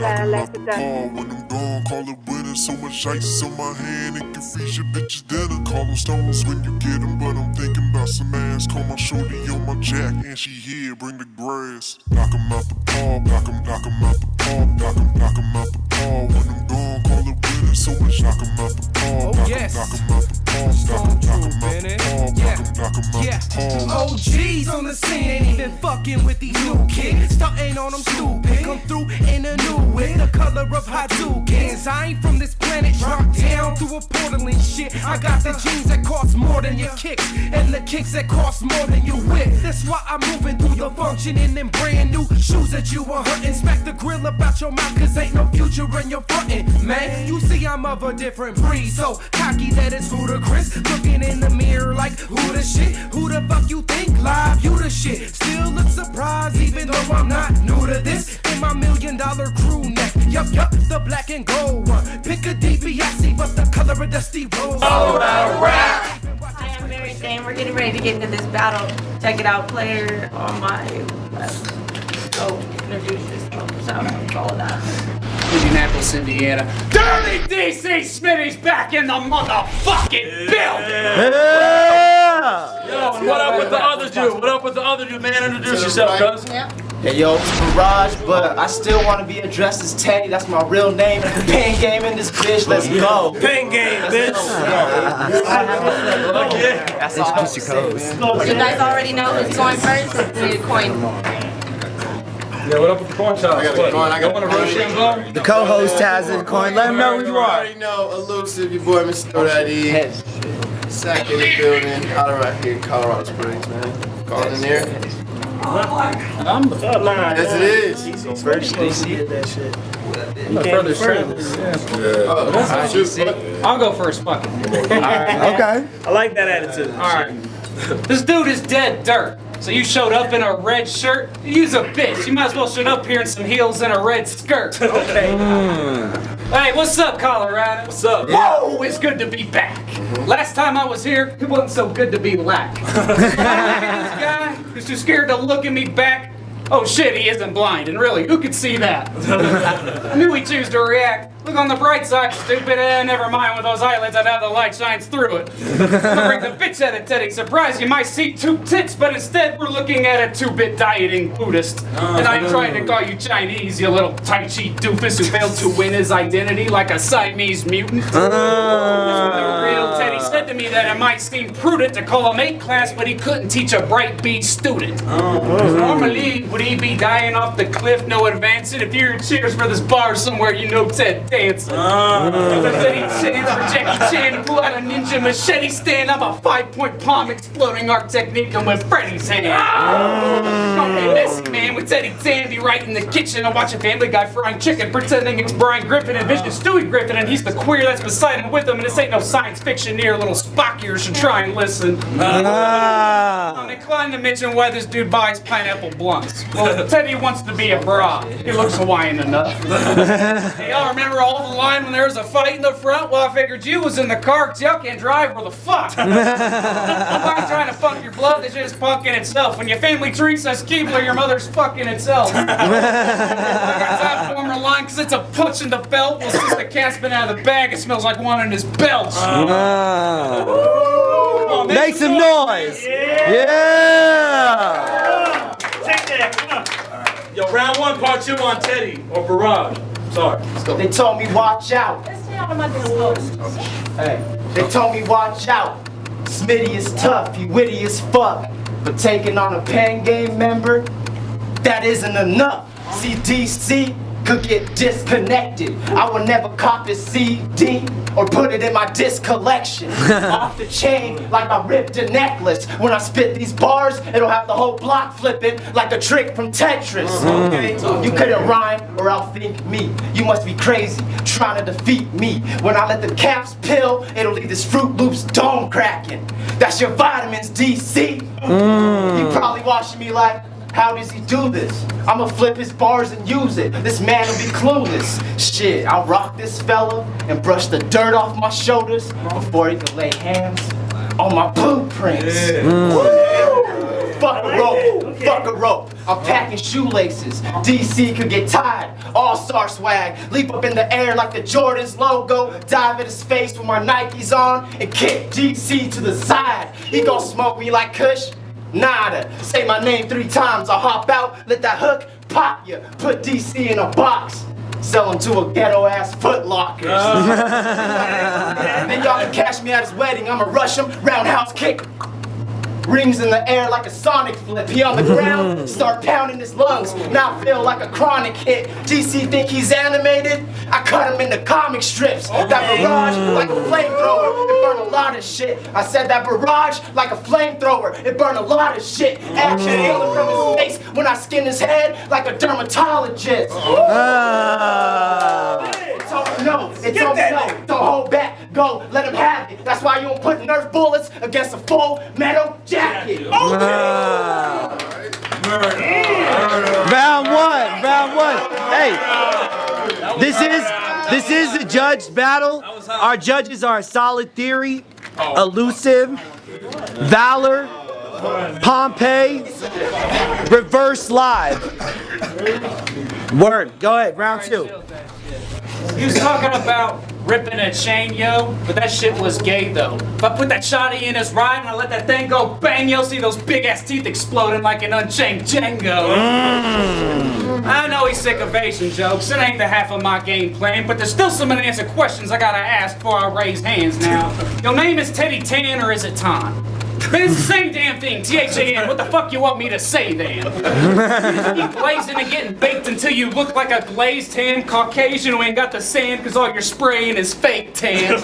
When I'm gone, call it winter. So much ice on my hand, it can freeze your bitch's dinner. Call them stones when you get them, but I'm thinking about some ass. Call my shorty on my jack, and she here, bring the grass. Knock 'em out the park, knock 'em out the park, knock 'em out the park. When I'm gone, call it winter. So much knock 'em out the park, knock 'em out the park, knock 'em out the park, knock 'em out the park. OGs on the scene ain't even fucking with these new kids. Stuntin' on them stupid. Come through in a new wig, the color of Hadoukens. I ain't from this planet, drop down through a portal and shit. I got the jeans that cost more than your kicks, and the kicks that cost more than your whip. That's why I'm moving through your function in them brand new shoes that you were hunting. Smack the grill about your mouth, cause ain't no future in your frontin', man. You see I'm of a different breed, so cocky that it's ludicrous. Looking in the mirror like, who the shit? Who the fuck you think live? You the shit. Still look surprised even though I'm not new to this. In my $1 million crew neck, yup, the black and gold one. Pick a DiBiase, but the color of dusty rose. Coloradorap. Hi, I'm Mary Jane. We're getting ready to get into this battle. Check it out, player on my left. Go introduce yourself. Shout out, all of that. Indianapolis, Indiana. Dirty DC Smitty's back in the motherfucking building! Yeah! Yo, and what up with the other dude? What up with the other dude, man? Introduce yourself, cuz. Hey yo, it's Barrage, but I still want to be addressed as Teddy. That's my real name. Pengame in this bitch. Let's go. Pengame, bitch. That's all I'm saying, man. You guys already know who's going first? We need a coin. Yeah, what up with the coin toss? I got a coin. I got one of Roshan. The co-host has a coin. Let him know who you are. already know, elusive, your boy Mr. Daddy. Sack in the building, out of right here, Colorado Springs, man. Calling in there. I'm the Yes, it is. First DC did that shit. I'm the furthest travelers. I'll go first, fuck it. Okay. I like that attitude. Alright. This dude is dead dirt. So you showed up in a red shirt? You's a bitch. You might as well show up here in some heels and a red skirt. Okay. Hey, what's up, Colorado? What's up? Whoa, it's good to be back. Last time I was here, it wasn't so good to be lack. Look at this guy who's too scared to look at me back. Oh shit, he isn't blind, and really, who could see that? I knew he'd choose to react. Look on the bright side, stupid. Never mind with those eyelids, I'd have the light shines through it. I'm gonna bring the bitch at it, Teddy. Surprise, you might see two tits, but instead we're looking at a 2-bit dieting Buddhist. And I'm trying to call you Chinese, you little Tai Chi doofus who failed to win his identity like a Siamese mutant. The real Teddy said to me that it might seem prudent to call him 8th class, but he couldn't teach a bright B student. Normally, would he be dying off the cliff, no advancing? If you're cheers for this bar somewhere, you know Ted dancing. But then he chants for Jackie Chan and pull out a ninja machete stand. I'm a 5-point palm exploding art technique and with Freddy's hand. Don't be messy, man, with Teddy Tandy right in the kitchen. I'm watching Family Guy frying chicken, pretending it's Brian Griffin and Vision Stewie Griffin, and he's the queer that's beside him with him, and this ain't no science fiction near little Spockier should try and listen. I'm inclined to mention why this dude buys pineapple blunts. Well, Teddy wants to be a bra. He looks Hawaiian enough. Hey, y'all remember all the line when there was a fight in the front? Well, I figured you was in the car because y'all can't drive where the fuck. I'm not trying to fuck your blood, it's just fucking itself. When your family tree says Keebler, your mother's fucking itself. I got that former line because it's a punch in the belt. Well, since the cat's been out of the bag, it smells like one in his belch. Make some noise. Yeah. Take that, come on. Yo, round 1, part 2 on Teddy or Barrage. Sorry. They told me watch out. Let's stay out of my business. Hey, they told me watch out. Smitty is tough, he witty as fuck. But taking on a Pengame member, that isn't enough. See, DC could get disconnected. I would never cop his CD or put it in my disc collection. Off the chain like I ripped a necklace. When I spit these bars, it'll have the whole block flipping like a trick from Tetris. Okay? You couldn't rhyme or outthink me. You must be crazy trying to defeat me. When I let the caps pill, it'll leave this Fruit Loops dome cracking. That's your vitamins, DC. You probably watching me like, how does he do this? I'ma flip his bars and use it. This man will be clueless. Shit, I'll rock this fella and brush the dirt off my shoulders before he can lay hands on my blueprints. Woo! Fuck the roll. fuck a rope. I'm packing shoelaces. DC could get tied. All-star swag. Leap up in the air like the Jordan's logo. Dive at his face with my Nikes on and kick DC to the side. He gon' smoke me like Kush? Nada. Say my name 3 times. I'll hop out. Let that hook pop ya. Put DC in a box. Sell him to a ghetto-ass Foot Locker. Then y'all can catch me at his wedding. I'ma rush him, roundhouse kick. Rings in the air like a Sonic flip. He on the ground, start pounding his lungs. Now I feel like a chronic hit. DC think he's animated? I cut him into comic strips. That barrage like a flamethrower. It burn a lot of shit. I said that barrage like a flamethrower. It burn a lot of shit. Action healing from his face when I skin his head like a dermatologist. It's over, no. It's over, no. Don't hold back. Go, let him have it. That's why you don't put Nerf bullets against a full metal jacket. Round one. Hey, this is the judge battle. Our judges are Solid Theory, Elusive, Valor, Pompeii, Reverse Live. Word. Go ahead. Round 2. He was talking about ripping a chain, yo, but that shit was gay, though. If I put that shotty in his ride and I let that thing go bang, you'll see those big-ass teeth exploding like an unchained Django. I know he's sick of Asian jokes. It ain't the half of my game plan, but there's still some unanswered questions I gotta ask before I raise hands now. Your name is Teddy Tan or is it Ton? Man, it's the same damn thing, T-H-A-N. What the fuck you want me to say then? You keep glazing and getting baked until you look like a glazed tan Caucasian who ain't got the sand cause all you're spraying is fake tan. You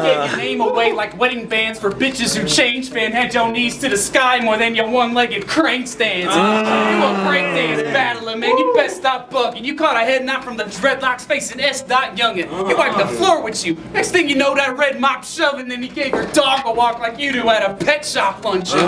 gave your name away like wedding bands for bitches who change fan, had your knees to the sky more than your one-legged crank stands. You a breakdance battler, man, you best stop bugging. You caught a head knot from the dreadlocks facing S. Youngin. He wiped the floor with you. Next thing you know, that red mop shoving, then he gave your dog a walk like you do at a pet shop luncheon.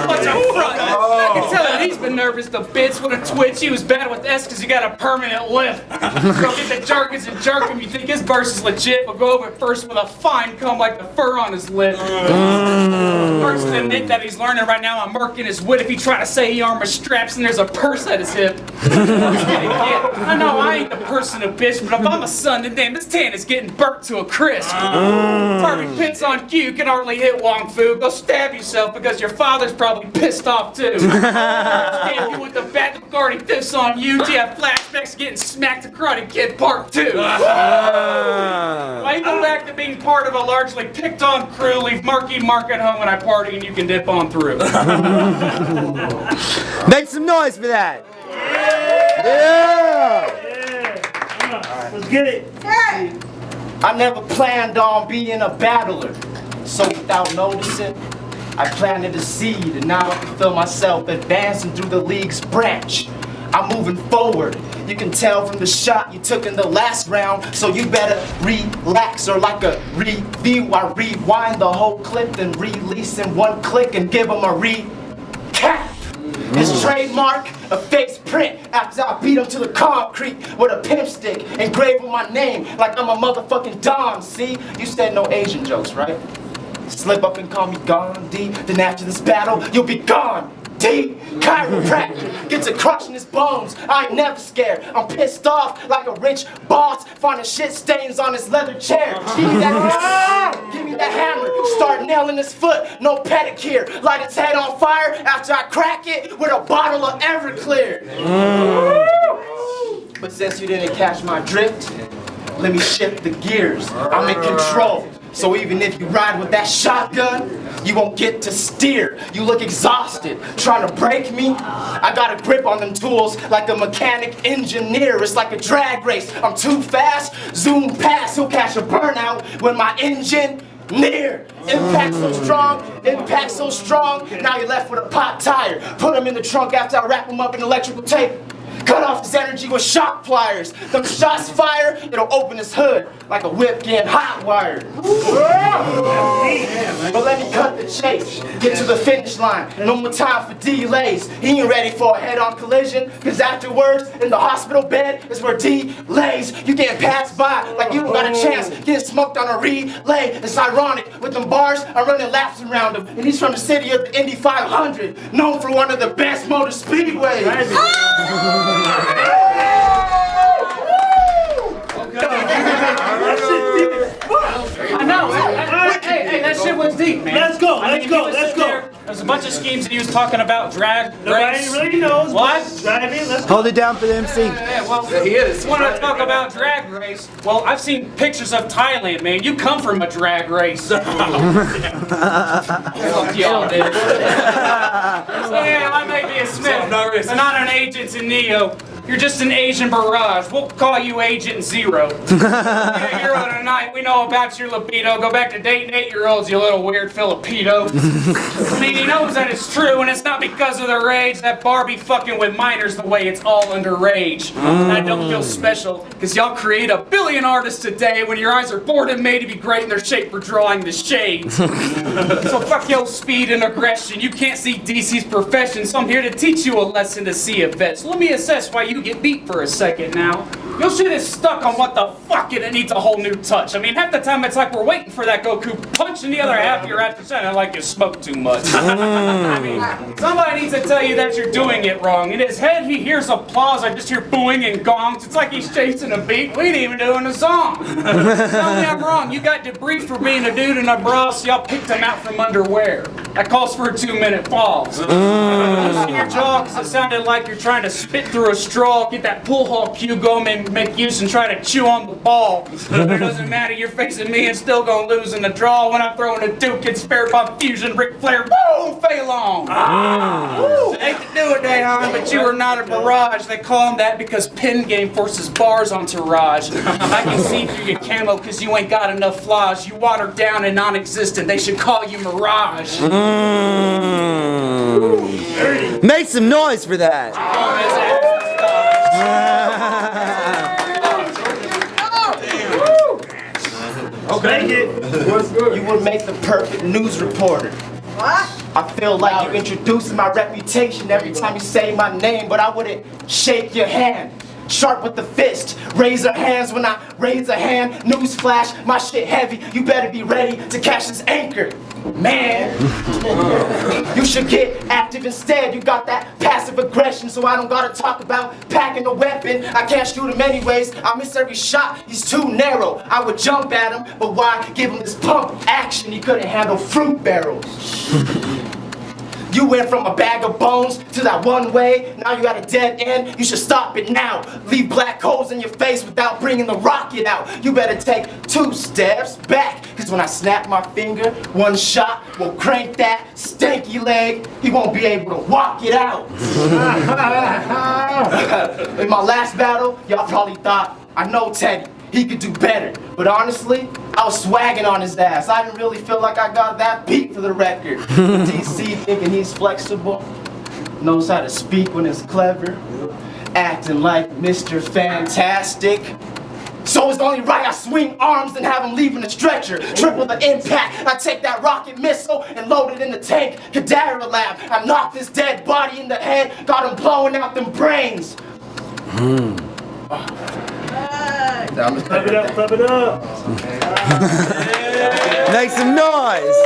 Bunch of front. I can tell that he's been nervous to bits with a twitch. He was bad with S because he got a permanent lip. Go get the jerkins and jerk him. You think his verse is legit, but go over it first with a fine comb like the fur on his lip. First to admit that he's learning right now, I'm murking his wit if he try to say he armor straps and there's a purse at his hip. I know I ain't the person of bitch, but if I'm a son, then damn, this tan is getting burnt to a crisp. Perfect pits on cue, you can hardly hit Wong Fu. Go stab yourself because your father's probably pissed off too. Damn you with the bat guarding fifths on you. Do you have flashbacks getting smacked to Karate Kid Part 2? Why you go back to being part of a largely picked on crew, leave Marky Mark at home when I party and you can dip on through. Make some noise for that. Yeah. Let's get it. I never planned on being a battler. So without noticing, I planted a seed and now I can feel myself advancing through the league's branch. I'm moving forward. You can tell from the shot you took in the last round, so you better relax or like a review. I rewind the whole clip and release in one click and give them a recap. His trademark, a face print after I beat him to the concrete with a pimp stick engraved with my name like I'm a motherfucking Don, see? You said no Asian jokes, right? Slip up and call me Gandhi, then after this battle, you'll be gone, D. Chiropractor gets a crush in his bones. I ain't never scared. I'm pissed off like a rich boss finding shit stains on his leather chair. Give me that hammer. Start nailing his foot. No pedicure. Light its head on fire after I crack it with a bottle of Everclear. But since you didn't catch my drift, let me shift the gears. I'm in control. So even if you ride with that shotgun, you won't get to steer. You look exhausted, trying to break me. I got a grip on them tools like a mechanic engineer. It's like a drag race. I'm too fast, zoom past. He'll catch a burnout when my engine near. Impact so strong. Now you're left with a pot tire. Put him in the trunk after I wrap him up in electrical tape. Cut off his energy with shock pliers. Them shots fire, it'll open his hood like a whip getting hot wired. But let me cut the chase, get to the finish line. No more time for delays. He ain't ready for a head-on collision, cause afterwards, in the hospital bed is where D lays. You getting passed by like you don't got a chance, getting smoked on a relay. It's ironic, with them bars, I'm running laps around him. And he's from the city of the Indy 500, known for one of the best motor speedways. I know. Hey, that shit was deep, man. Let's go. There's a bunch of schemes that he was talking about. Drag race. Nobody really knows. What? Driving. Let's go. Hold it down for the MC. Yeah, well, you want to talk about drag race? Well, I've seen pictures of Thailand, man. You come from a drag race. Fuck y'all, dude. So, yeah, I may be a Smith, but not an Agent in Neo. You're just an Asian Barrage. We'll call you Agent Zero. Yeah, you're on tonight. We know about your libido. Go back to dating 8-year-olds, you little weird Filipino. I mean, he knows that it's true, and it's not because of the rage that Barbie fucking with minors the way it's all underage. And I don't feel special, because y'all create a billion artists today when your eyes are bored and made to be great in their shape for drawing the shades. So fuck your speed and aggression. You can't see DC's profession, so I'm here to teach you a lesson to see a vet. So let me assess why you get beat for a second now. Your shit is stuck on what the fuck and it needs a whole new touch. I mean, half the time it's like we're waiting for that Goku punch, and the other half you're after sounding like you smoke too much. I mean, somebody needs to tell you that you're doing it wrong. In his head, he hears applause. I just hear booing and gongs. It's like he's chasing a beat. We ain't even doing a song. Tell me I'm wrong. You got debriefed for being a dude in a bra, so y'all picked him out from underwear. That calls for a 2-minute pause. Loosen your jaw, because it sounded like you're trying to spit through a straw. Get that pool hall cue going and make use and try to chew on the ball. But it doesn't matter, you're facing me and still gonna lose in the draw when I'm throwing a Duke. It's Spare Pop Fusion, Ric Flair, boom, Phelan. I hate to do it, Dahan, but you are not a barrage. They call him that because Pengame forces bars onto Raj. I can see through your camo because you ain't got enough flaws. You watered down and non-existent. They should call you Mirage. Make some noise for that. Okay. You would make the perfect news reporter. What? I feel like you introducing my reputation every time you say my name, but I wouldn't shake your hand. Sharp with the fist, razor hands when I raise a hand. Newsflash, my shit heavy. You better be ready to catch this anchor, man. You should get active instead. You got that passive aggression, so I don't gotta talk about packing a weapon. I can't shoot him anyways. I miss every shot. He's too narrow. I would jump at him, but why give him this pump action? He couldn't handle fruit barrels. You went from a bag of bones to that one way. Now you at a dead end. You should stop it now. Leave black holes in your face without bringing the rocket out. You better take 2 steps back. Cause when I snap my finger, one shot will crank that stanky leg. He won't be able to walk it out. In my last battle, y'all probably thought, I know Teddy. He could do better. But honestly, I was swagging on his ass. I didn't really feel like I got that beat for the record. DC thinking he's flexible, knows how to speak when it's clever, acting like Mr. Fantastic. So it's only right I swing arms and have him leaving the stretcher. Triple the impact. I take that rocket missile and load it in the tank. Cadaver lab. I knock this dead body in the head. Got him blowing out them brains. Clap it up, clap it up. Make some noise.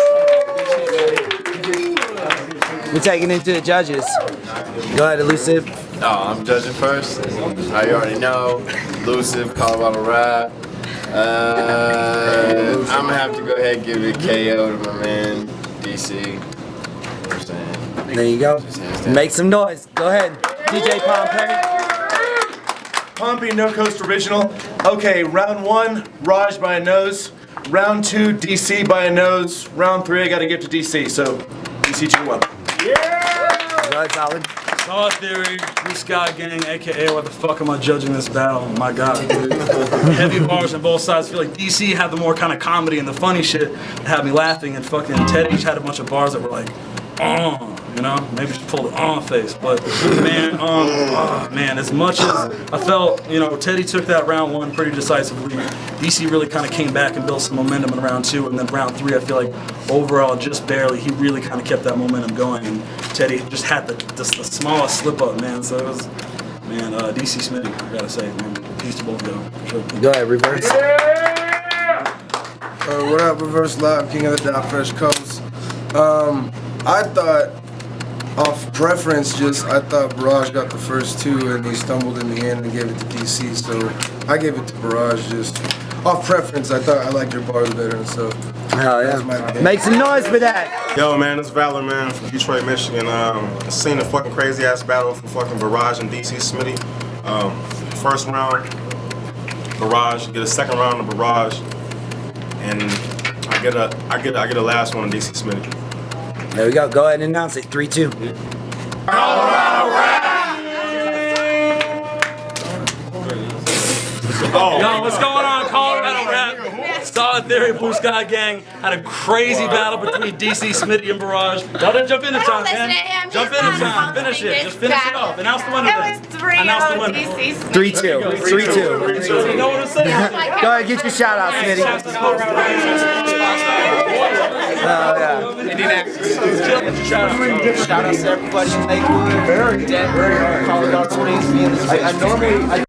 We're taking it to the judges. Go ahead, Elusive. Oh, I'm judging first. You already know. Elusive, Coloradorap. I'm gonna have to go ahead and give it KO to my man, DC. You know what I'm saying? There you go. Make some noise. Go ahead. DJ Pompey. Pompey, No Coast Original. Okay, round 1, Raj by a nose. Round 2, DC by a nose. Round 3, I gotta give to DC, so DC 2-1. Yeah! Go ahead, Solid. Solid Theory, Blue Sky Gang, aka what the fuck am I judging this battle? My god, dude. Heavy bars on both sides. I feel like DC had the more kind of comedy and the funny shit that had me laughing, and fucking Teddy just had a bunch of bars that were like, You know, maybe she pulled the face, but man, man, as much as I felt, you know, Teddy took that round 1 pretty decisively. DC really kind of came back and built some momentum in round 2, and then round 3, I feel like overall, just barely, he really kind of kept that momentum going, and Teddy just had the smallest slip up, man. So it was, man, DC Smitty, I gotta say, man, peace to both of y'all. Sure. Go ahead, reverse. What up, Reverse Live, King of the Dot, Fresh Coast. I thought, off preference, I thought Barrage got the first 2 and he stumbled in the end and gave it to DC, so I gave it to Barrage just off preference. I thought I liked your bars better and so. Hell yeah. Make some noise for that. Yo, man, it's Valor, man, from Detroit, Michigan. Seen a fucking crazy ass battle from fucking Barrage and DC Smitty. First round, Barrage, get a second round of Barrage, and I get a last one of DC Smitty. There we go. Go ahead and announce it. 3-2. Yo, what's going on, Coloradorap? Solid Theory, Blue Sky Gang had a crazy battle between DC Smitty and Barrage. Y'all didn't jump in in time, man. Jump in in time. Finish it. Just finish it off. Announce the winner. It was 3-0 DC 3-2. 3-2. You know what I'm saying? Go ahead, get your shout out, Smitty. Shout out to everybody in Lakewood, Denver, Colorado Springs, being the